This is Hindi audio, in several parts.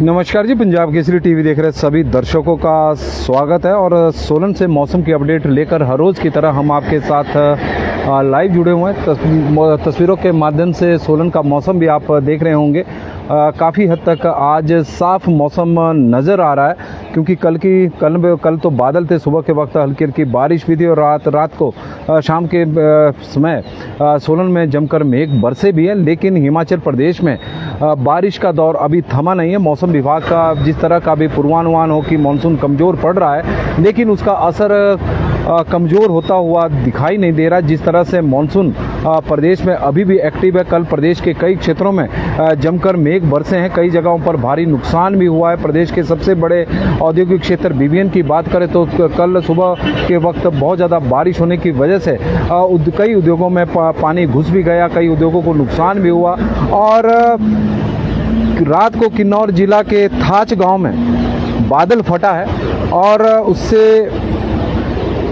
नमस्कार जी, पंजाब केसरी टीवी देख रहे सभी दर्शकों का स्वागत है। और सोलन से मौसम की अपडेट लेकर हर रोज़ की तरह हम आपके साथ लाइव जुड़े हुए हैं। तस्वीरों के माध्यम से सोलन का मौसम भी आप देख रहे होंगे। काफ़ी हद तक आज साफ मौसम नज़र आ रहा है, क्योंकि कल तो बादल थे, सुबह के वक्त हल्की हल्की बारिश भी थी और रात को शाम के समय सोलन में जमकर मेघ बरसे भी है। लेकिन हिमाचल प्रदेश में बारिश का दौर अभी थमा नहीं है। मौसम विभाग का जिस तरह का भी पूर्वानुमान हो कि मानसून कमज़ोर पड़ रहा है, लेकिन उसका असर कमज़ोर होता हुआ दिखाई नहीं दे रहा। जिस तरह से मानसून प्रदेश में अभी भी एक्टिव है। कल प्रदेश के कई क्षेत्रों में जमकर मेघ बरसे हैं, कई जगहों पर भारी नुकसान भी हुआ है। प्रदेश के सबसे बड़े औद्योगिक क्षेत्र बीबीएन की बात करें तो कल सुबह के वक्त बहुत ज़्यादा बारिश होने की वजह से कई उद्योगों में पानी घुस भी गया, कई उद्योगों को नुकसान भी हुआ। और रात को किन्नौर जिला के थाच गांव में बादल फटा है और उससे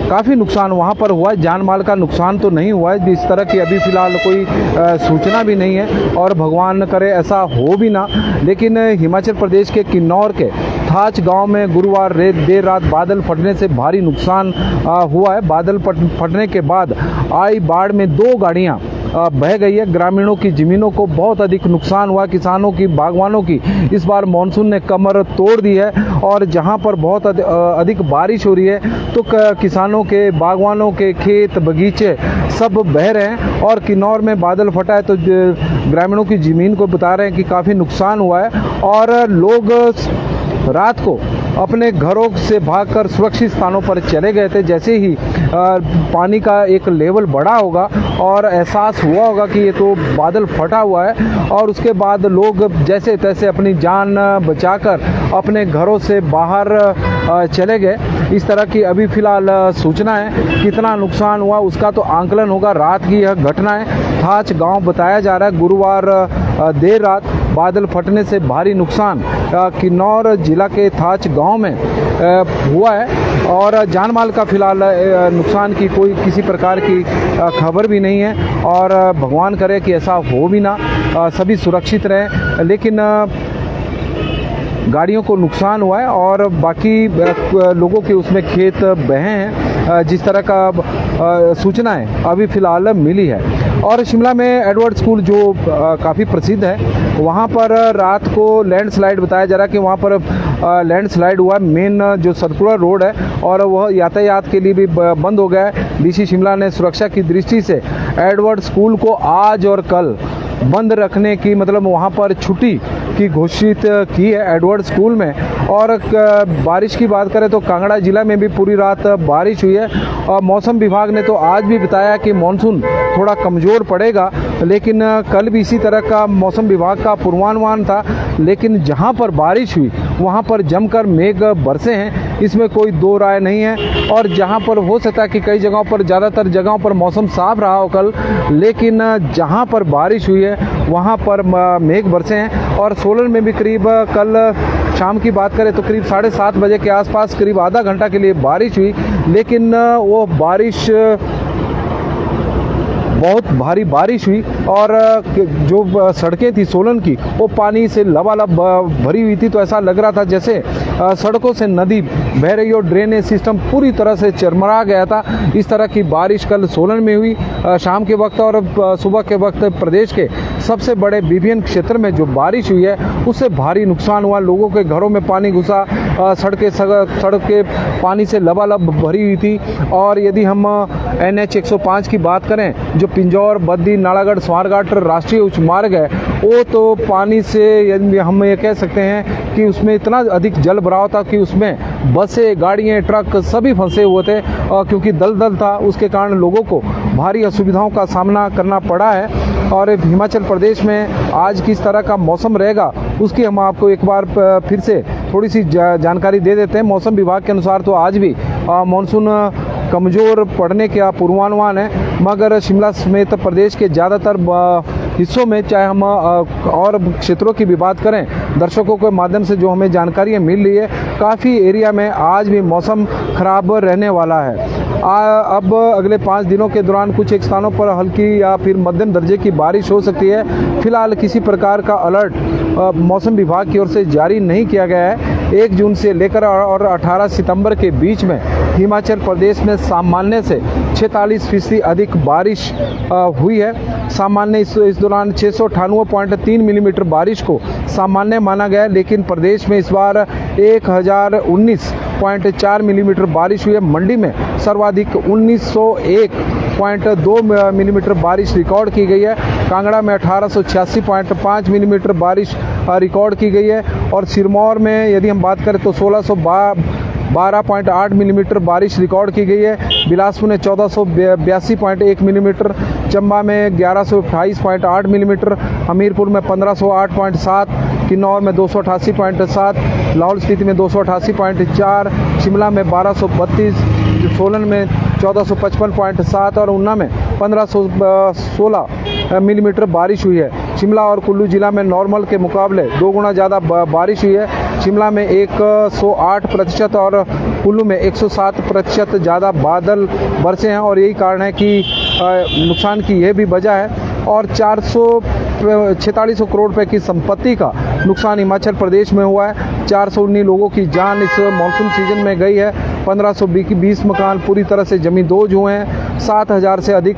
काफ़ी नुकसान वहाँ पर हुआ है। जान माल का नुकसान तो नहीं हुआ है, जिस तरह की अभी फ़िलहाल कोई सूचना भी नहीं है और भगवान करे ऐसा हो भी ना। लेकिन हिमाचल प्रदेश के किन्नौर के थाच गांव में गुरुवार देर रात बादल फटने से भारी नुकसान हुआ है। बादल फटने के बाद आई बाढ़ में 2 गाड़ियाँ बह गई है। ग्रामीणों की ज़मीनों को बहुत अधिक नुकसान हुआ। किसानों की, बागवानों की इस बार मानसून ने कमर तोड़ दी है और जहां पर बहुत अधिक बारिश हो रही है तो किसानों के, बागवानों के खेत बगीचे सब बह रहे हैं। और किन्नौर में बादल फटा है तो ग्रामीणों की ज़मीन को बता रहे हैं कि काफ़ी नुकसान हुआ है और लोग रात को अपने घरों से भागकर सुरक्षित स्थानों पर चले गए थे। जैसे ही पानी का एक लेवल बढ़ा होगा और एहसास हुआ होगा कि ये तो बादल फटा हुआ है, और उसके बाद लोग जैसे तैसे अपनी जान बचाकर अपने घरों से बाहर चले गए। इस तरह की अभी फ़िलहाल सूचना है। कितना नुकसान हुआ उसका तो आंकलन होगा। रात की यह घटना है। थाच गांव बताया जा रहा है गुरुवार देर रात बादल फटने से भारी नुकसान किन्नौर जिला के थाच गांव में हुआ है और जान माल का फिलहाल नुकसान की कोई किसी प्रकार की खबर भी नहीं है। और भगवान करे कि ऐसा हो भी ना, सभी सुरक्षित रहें। लेकिन गाड़ियों को नुकसान हुआ है और बाकी लोगों के उसमें खेत बहे हैं, जिस तरह का सूचनाएं अभी फ़िलहाल मिली है। और शिमला में एडवर्ड स्कूल जो काफ़ी प्रसिद्ध है, वहाँ पर रात को लैंडस्लाइड बताया जा रहा है कि वहाँ पर लैंडस्लाइड हुआ। मेन जो सर्कुलर रोड है और वह यातायात के लिए भी बंद हो गया है। डीसी शिमला ने सुरक्षा की दृष्टि से एडवर्ड स्कूल को आज और कल बंद रखने की, मतलब वहाँ पर छुट्टी की घोषित की है एडवर्ड स्कूल में। और बारिश की बात करें तो कांगड़ा जिला में भी पूरी रात बारिश हुई है। और मौसम विभाग ने तो आज भी बताया कि मानसून थोड़ा कमज़ोर पड़ेगा, लेकिन कल भी इसी तरह का मौसम विभाग का पूर्वानुमान था। लेकिन जहाँ पर बारिश हुई वहाँ पर जमकर मेघ बरसे हैं, इसमें कोई दो राय नहीं है। और जहाँ पर हो सकता है कि कई जगहों पर, ज़्यादातर जगहों पर मौसम साफ रहा हो कल, लेकिन जहाँ पर बारिश हुई है वहाँ पर मेघ बरसे हैं। और सोलन में भी करीब कल शाम की बात करें तो करीब 7:30 बजे के आसपास करीब आधा घंटा के लिए बारिश हुई, लेकिन वो बारिश बहुत भारी बारिश हुई और जो सड़कें थी सोलन की वो पानी से लबालब भरी हुई थी। तो ऐसा लग रहा था जैसे सड़कों से नदी बह रही हो। ड्रेनेज सिस्टम पूरी तरह से चरमरा गया था। इस तरह की बारिश कल सोलन में हुई शाम के वक्त। और सुबह के वक्त प्रदेश के सबसे बड़े बीबीएन क्षेत्र में जो बारिश हुई है उससे भारी नुकसान हुआ। लोगों के घरों में पानी घुसा, सड़कें पानी से लबालब भरी हुई थी। और यदि हम NH 105 की बात करें, जो पिंजौर, बद्दी, नालागढ़, स्वारघाट राष्ट्रीय उच्च मार्ग है, वो तो पानी से हम ये कह सकते हैं कि उसमें इतना अधिक जल भराव था कि उसमें बसें, गाड़ियाँ, ट्रक सभी फंसे हुए थे। क्योंकि दलदल था, उसके कारण लोगों को भारी असुविधाओं का सामना करना पड़ा है। और हिमाचल प्रदेश में आज किस तरह का मौसम रहेगा उसकी हम आपको एक बार फिर से थोड़ी सी जानकारी दे देते हैं। मौसम विभाग के अनुसार तो आज भी मानसून कमज़ोर पड़ने का पूर्वानुमान है, मगर शिमला समेत प्रदेश के ज़्यादातर हिस्सों में, चाहे हम और क्षेत्रों की भी बात करें, दर्शकों के माध्यम से जो हमें जानकारियाँ मिल रही है, काफ़ी एरिया में आज भी मौसम खराब रहने वाला है। अब अगले 5 दिनों के दौरान कुछ एक स्थानों पर हल्की या फिर मध्यम दर्जे की बारिश हो सकती है। फिलहाल किसी प्रकार का अलर्ट मौसम विभाग की ओर से जारी नहीं किया गया है। 1 जून से लेकर और 18 सितंबर के बीच में हिमाचल प्रदेश में सामान्य से 46% अधिक बारिश हुई है। सामान्य इस दौरान 698.3 मिलीमीटर बारिश को सामान्य माना गया है, लेकिन प्रदेश में इस बार 1019.4 मिलीमीटर बारिश हुई है। मंडी में सर्वाधिक 1901.2 मिलीमीटर बारिश रिकॉर्ड की गई है। कांगड़ा में 1886.5 मिलीमीटर बारिश रिकॉर्ड की गई है और सिरमौर में यदि हम बात करें तो 1612.8 मिलीमीटर बारिश रिकॉर्ड की गई है। बिलासपुर में 1482.1 मिलीमीटर, चंबा में 1128.8 मिलीमीटर, हमीरपुर में 1508.7, किन्नौर में 288.7, लाहौल स्पीति में 288.4, शिमला में 1232, सोलन में 1455.7 और ऊना में 1516 मिलीमीटर बारिश हुई है। शिमला और कुल्लू जिला में नॉर्मल के मुकाबले 2 गुना ज़्यादा बारिश हुई है। शिमला में 108% और कुल्लू में 107% ज़्यादा बादल बरसे हैं और यही कारण है कि नुकसान की यह भी वजह है। और 446 करोड़ रुपए की संपत्ति का नुकसान हिमाचल प्रदेश में हुआ है। 419 लोगों की जान इस मानसून सीजन में गई है। 1520 मकान पूरी तरह से जमींदोज हुए हैं। 7000 से अधिक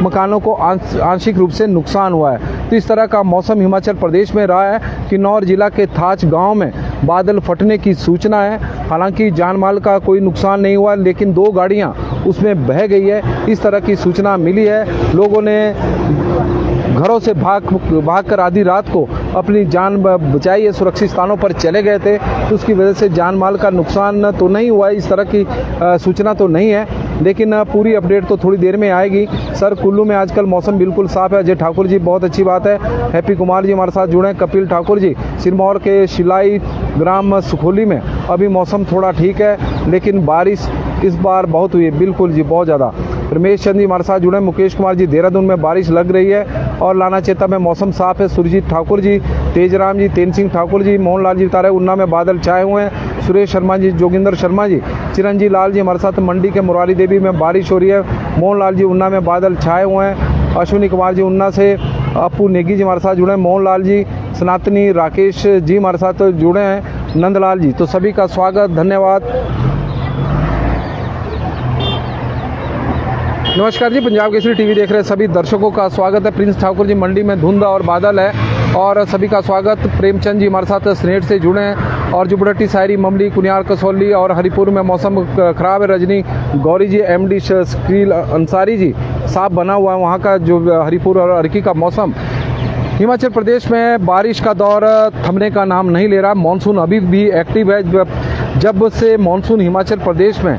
मकानों को आंशिक रूप से नुकसान हुआ है। तो इस तरह का मौसम हिमाचल प्रदेश में रहा है। किन्नौर जिला के थाच गांव में बादल फटने की सूचना है। हालांकि जान माल का कोई नुकसान नहीं हुआ, लेकिन 2 गाड़ियां उसमें बह गई है, इस तरह की सूचना मिली है। लोगों ने घरों से भागकर आधी रात को अपनी जान बचाई है, सुरक्षित स्थानों पर चले गए थे, तो उसकी वजह से जान माल का नुकसान तो नहीं हुआ है, इस तरह की सूचना तो नहीं है। लेकिन पूरी अपडेट तो थोड़ी देर में आएगी। सर, कुल्लू में आजकल मौसम बिल्कुल साफ है। अजय ठाकुर जी, बहुत अच्छी बात है। हैप्पी कुमार जी हमारे साथ जुड़े हैं। कपिल ठाकुर जी, सिरमौर के शिलाई ग्राम सुखोली में अभी मौसम थोड़ा ठीक है, लेकिन बारिश इस बार बहुत हुई है। बिल्कुल जी, बहुत ज़्यादा। रमेश चंद जी हमारे साथ जुड़े हैं। मुकेश कुमार जी, देहरादून में बारिश लग रही है और लाना चेता में मौसम साफ है। सुरजीत ठाकुर जी, तेजराम जी, तेन सिंह ठाकुर जी, मोहनलाल जी बता रहे उन्ना में बादल छाए हुए हैं। सुरेश शर्मा जी, जोगिंदर शर्मा जी, चिरंजीव लाल जी हमारे साथ मंडी के मुरारी देवी में बारिश हो रही है। मोहनलाल जी, उन्ना में बादल छाए हुए हैं। अश्विनी कुमार जी, उन्ना से। अपू नेगी जी हमारे साथ जुड़े हैं। मोहनलाल जी, सनातनी, राकेश जी हमारे साथ जुड़े हैं। नंदलाल जी, तो सभी का स्वागत, धन्यवाद। नमस्कार जी, पंजाब केसरी टीवी देख रहे सभी दर्शकों का स्वागत है। प्रिंस ठाकुर जी, मंडी में धुंध और बादल है और सभी का स्वागत। प्रेमचंद जी हमारे साथ स्नेट से जुड़े हैं और जुबड़ट्टी, सायरी, ममली, कुनियार, कसौली और हरिपुर में मौसम खराब है। रजनी गौरी जी, एमडी शकील अंसारी जी, साफ बना हुआ है वहाँ का जो हरिपुर और अर्की का मौसम। हिमाचल प्रदेश में बारिश का दौर थमने का नाम नहीं ले रहा। मानसून अभी भी एक्टिव है। जब से मानसून हिमाचल प्रदेश में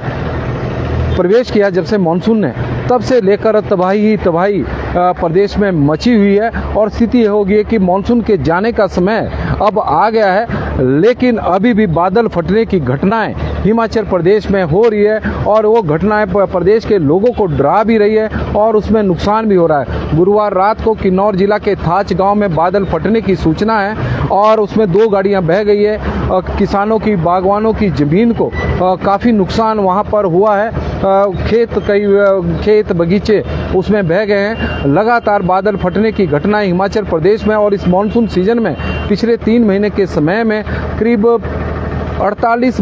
प्रवेश किया, जब से मानसून ने, तब से लेकर तबाही ही तबाही प्रदेश में मची हुई है और स्थिति यह हो गई है कि मानसून के जाने का समय अब आ गया है, लेकिन अभी भी बादल फटने की घटनाएं हिमाचल प्रदेश में हो रही है और वो घटनाएं प्रदेश के लोगों को डरा भी रही है और उसमें नुकसान भी हो रहा है। गुरुवार रात को किन्नौर जिला के थाच गांव में बादल फटने की सूचना है और उसमें 2 गाड़ियां बह गई है। किसानों की, बागवानों की ज़मीन को काफ़ी नुकसान वहां पर हुआ है। खेत बगीचे उसमें बह गए हैं। लगातार बादल फटने की घटनाएं हिमाचल प्रदेश में और इस मानसून सीजन में पिछले 3 महीने के समय में करीब 48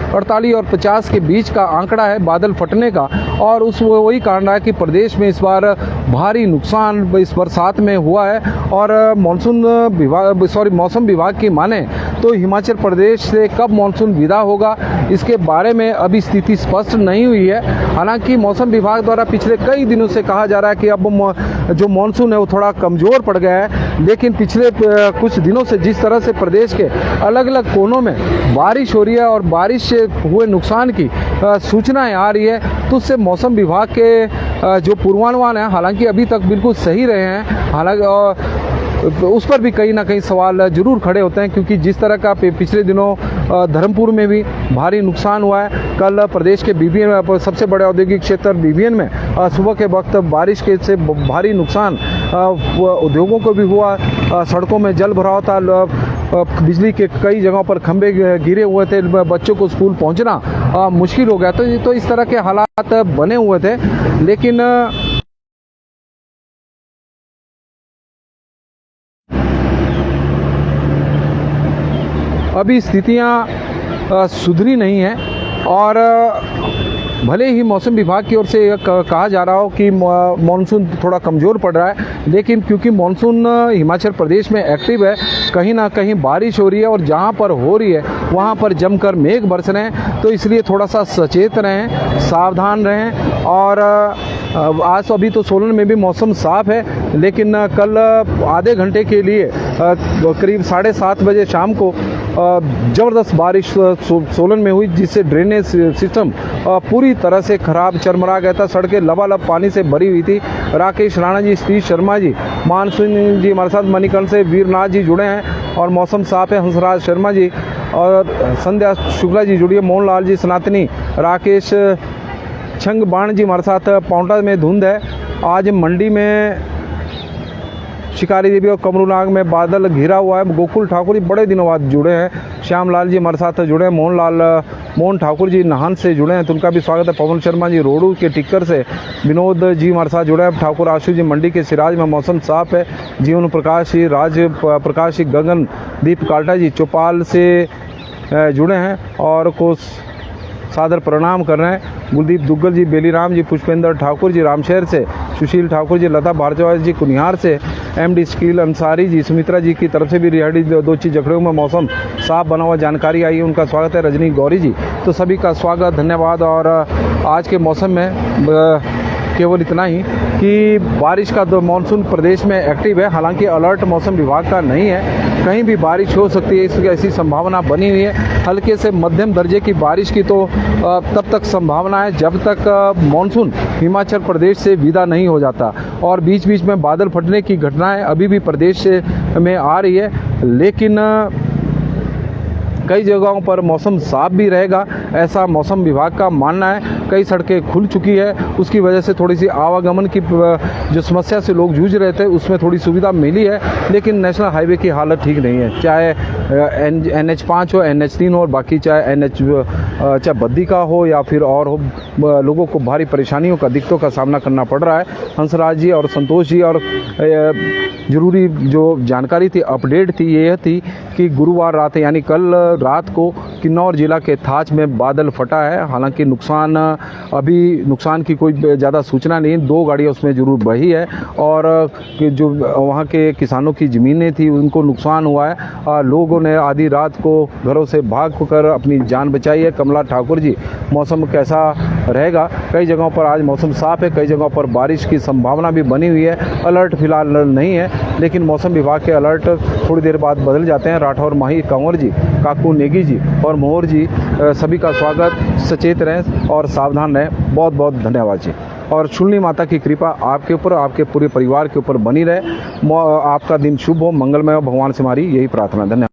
और 50 के बीच का आंकड़ा है बादल फटने का और वही कारण है कि प्रदेश में इस बार भारी नुकसान इस बरसात में हुआ है। और मौसम विभाग की माने तो हिमाचल प्रदेश से कब मानसून विदा होगा इसके बारे में अभी स्थिति स्पष्ट नहीं हुई है। हालांकि मौसम विभाग द्वारा पिछले कई दिनों से कहा जा रहा है कि अब जो मानसून है वो थोड़ा कमज़ोर पड़ गया है, लेकिन पिछले कुछ दिनों से जिस तरह से प्रदेश के अलग अलग कोनों में बारिश हो रही है और बारिश से हुए नुकसान की सूचनाएं आ रही है, तो उससे मौसम विभाग के जो पूर्वानुमान है हालांकि अभी तक बिल्कुल सही रहे हैं, हालांकि उस पर भी कहीं ना कहीं सवाल जरूर खड़े होते हैं, क्योंकि जिस तरह का पिछले दिनों धर्मपुर में भी भारी नुकसान हुआ है। कल प्रदेश के बीबीएन सबसे बड़े औद्योगिक क्षेत्र बीबीएन में सुबह के वक्त बारिश के से भारी नुकसान उद्योगों को भी हुआ। सड़कों में जल भराव था, बिजली के कई जगहों पर खंभे गिरे हुए थे, बच्चों को स्कूल पहुंचना मुश्किल हो गया। तो इस तरह के हालात बने हुए थे, लेकिन अभी स्थितियां सुधरी नहीं हैं और भले ही मौसम विभाग की ओर से कहा जा रहा हो कि मानसून थोड़ा कमज़ोर पड़ रहा है, लेकिन क्योंकि मानसून हिमाचल प्रदेश में एक्टिव है, कहीं ना कहीं बारिश हो रही है और जहां पर हो रही है वहां पर जमकर मेघ बरस रहे हैं। तो इसलिए थोड़ा सा सचेत रहें, सावधान रहें। और आज तो अभी तो सोलन में भी मौसम साफ़ है, लेकिन कल आधे घंटे के लिए करीब 7:30 बजे शाम को ज़बरदस्त बारिश सोलन में हुई, जिससे ड्रेनेज सिस्टम पूरी तरह से खराब चरमरा गया था। सड़कें लबालब पानी से भरी हुई थी। राकेश राणा जी, सतीश शर्मा जी, मानसून जी हमारे साथ मणिकर्ण से, वीरनाथ जी जुड़े हैं और मौसम साफ है, हंसराज शर्मा जी और संध्या शुक्ला जी जुड़ी है, मोहनलाल जी सनातनी, राकेश छंग बाण जी हमारे साथ। पाउंटा में धुंध है। आज मंडी में शिकारी देवी और कमरूनाग में बादल घिरा हुआ है। गोकुल ठाकुर जी बड़े दिनों बाद जुड़े हैं। श्यामलाल जी हमारे साथ जुड़े हैं। मोहन ठाकुर जी नाहन से जुड़े हैं, तो उनका भी स्वागत है। पवन शर्मा जी रोडू के टिक्कर से, विनोद जी हमारे साथ जुड़े हैं। ठाकुर आशु जी मंडी के सिराज में मौसम साफ है। जीवन प्रकाश जी, राज प्रकाश जी, गगनदीप काल्टा जी चौपाल से जुड़े हैं और को सादर प्रणाम कर रहे हैं। गुलदीप दुग्गल जी, बेलीराम जी, पुष्पेंद्र ठाकुर जी रामशहर से, सुशील ठाकुर जी, लता भारद्वाज जी कुनिहार से, एमडी स्कील अंसारी जी, सुमित्रा जी की तरफ से भी रिहाड़ी दो चीज जखड़े में मौसम साफ बना हुआ जानकारी आई है, उनका स्वागत है। रजनी गौरी जी, तो सभी का स्वागत, धन्यवाद। और आज के मौसम में केवल इतना ही कि बारिश का तो मानसून प्रदेश में एक्टिव है, हालांकि अलर्ट मौसम विभाग का नहीं है, कहीं भी बारिश हो सकती है, इसकी ऐसी संभावना बनी हुई है। हल्के से मध्यम दर्जे की बारिश की तो तब तक संभावना है जब तक मानसून हिमाचल प्रदेश से विदा नहीं हो जाता। और बीच बीच में बादल फटने की घटनाएं अभी भी प्रदेश में आ रही है, लेकिन कई जगहों पर मौसम साफ भी रहेगा, ऐसा मौसम विभाग का मानना है। कई सड़कें खुल चुकी है, उसकी वजह से थोड़ी सी आवागमन की जो समस्या से लोग जूझ रहे थे उसमें थोड़ी सुविधा मिली है, लेकिन नेशनल हाईवे की हालत ठीक नहीं है। चाहे NH5 हो, NH3 हो, और बाकी चाहे बद्दी का हो या फिर और हो, लोगों को भारी परेशानियों का, दिक्कतों का सामना करना पड़ रहा है। हंसराज जी और संतोष जी, और ज़रूरी जो जानकारी थी, अपडेट थी, ये थी कि गुरुवार रात यानी कल रात को किन्नौर जिला के थाच में बादल फटा है। हालांकि नुकसान की कोई ज़्यादा सूचना नहीं, 2 गाड़ियाँ उसमें ज़रूर बही है और जो वहाँ के किसानों की ज़मीनें थी उनको नुकसान हुआ है। लोगों ने आधी रात को घरों से भाग कर अपनी जान बचाई है। कमला ठाकुर जी, मौसम कैसा रहेगा? कई जगहों पर आज मौसम साफ है, कई जगहों पर बारिश की संभावना भी बनी हुई है। अलर्ट फिलहाल नहीं है, लेकिन मौसम विभाग के अलर्ट थोड़ी देर बाद बदल जाते हैं। राठौर माही, कंवर जी, काकू नेगी जी और मोहर जी, सभी का स्वागत। सचेत रहें और सावधान रहें। बहुत बहुत धन्यवाद जी। और शुल्नी माता की कृपा आपके ऊपर, आपके पूरे परिवार के ऊपर बनी रहे। आपका दिन शुभ हो, मंगलमय हो, भगवान से हमारी यही प्रार्थना। धन्यवाद।